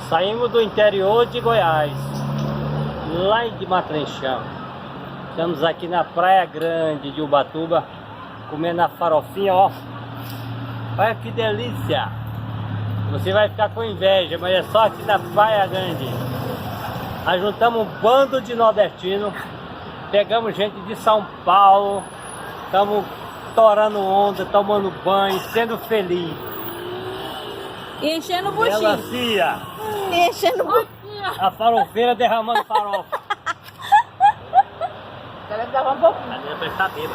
Saímos do interior de Goiás, lá em Matrenchão. Estamos aqui na Praia Grande de Ubatuba, comendo a farofinha, ó. Olha que delícia! Você vai ficar com inveja, mas é só aqui na Praia Grande. Nós juntamos um bando de nordestinos, pegamos gente de São Paulo, estamos torando onda, tomando banho, sendo feliz. E enchendo o buchinho. Melancia! E enchendo o buchinho. A farofeira derramando farofa. Deve dar um pouquinho. A gente vai estar bêbado.